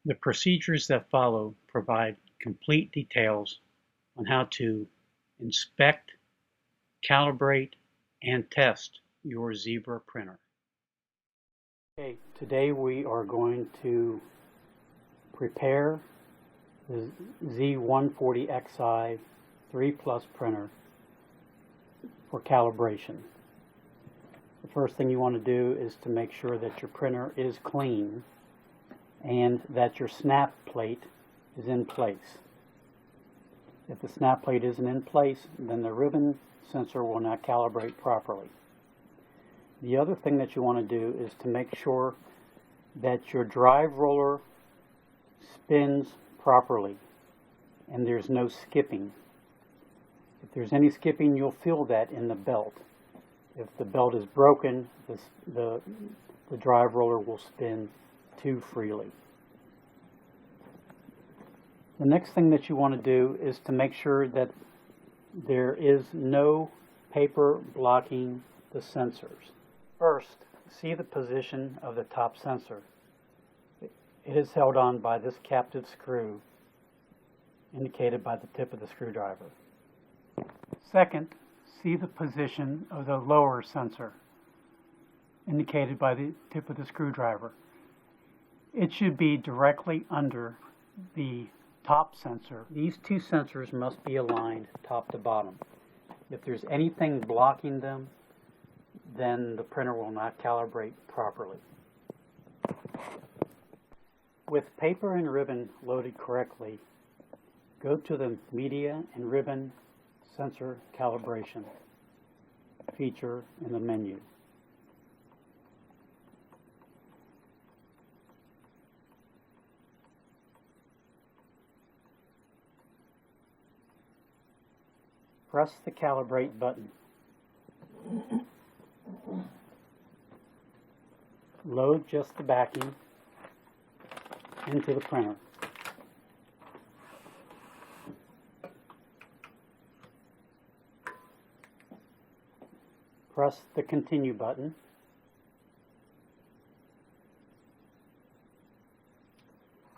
The procedures that follow provide complete details on how to inspect, calibrate, and test your Zebra printer. Okay, today we are going to prepare the Z140Xi 3 Plus printer for calibration. The first thing you want to do is to make sure that your printer is clean and that your snap plate is in place. If the snap plate isn't in place, then the ribbon sensor will not calibrate properly. The other thing that you want to do is to make sure that your drive roller spins properly and there's no skipping. If there's any skipping, you'll feel that in the belt. If the belt is broken, the drive roller will spin too freely. The next thing that you want to do is to make sure that there is no paper blocking the sensors. First, see the position of the top sensor. It is held on by this captive screw, indicated by the tip of the screwdriver. Second, see the position of the lower sensor, indicated by the tip of the screwdriver. It should be directly under the top sensor. These two sensors must be aligned top to bottom. If there's anything blocking them, then the printer will not calibrate properly. With paper and ribbon loaded correctly, go to the Media and Ribbon Sensor Calibration feature in the menu. Press the Calibrate button. Load just the backing into the printer. Press the Continue button.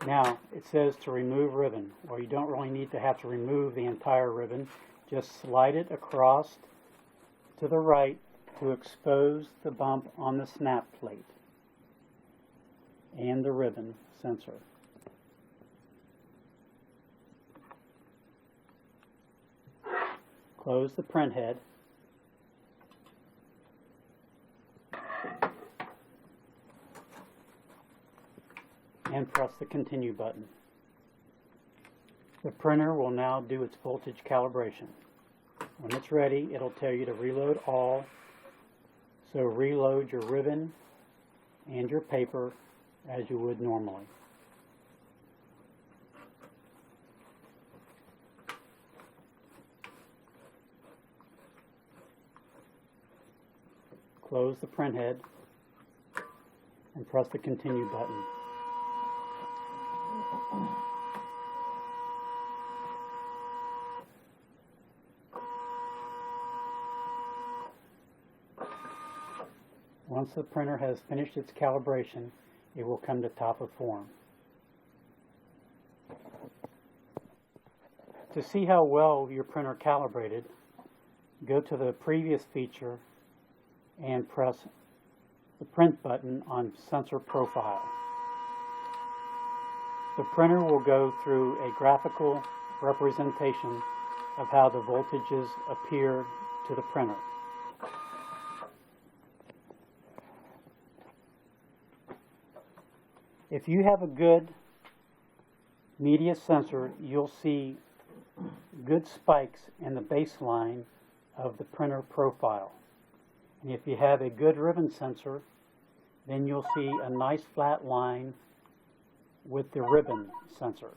Now it says to remove ribbon. Well, you don't really need to have to remove the entire ribbon. Just slide it across to the right to expose the bump on the snap plate and the ribbon sensor. Close the print head. And press the Continue button. The printer will now do its voltage calibration. When it's ready, it'll tell you to reload all. So reload your ribbon and your paper as you would normally. Close the print head and press the Continue button. Once the printer has finished its calibration, it will come to top of form. To see how well your printer calibrated, go to the previous feature and press the Print button on Sensor Profile. The printer will go through a graphical representation of how the voltages appear to the printer. If you have a good media sensor, you'll see good spikes in the baseline of the printer profile. And if you have a good ribbon sensor, then you'll see a nice flat line with the ribbon sensor.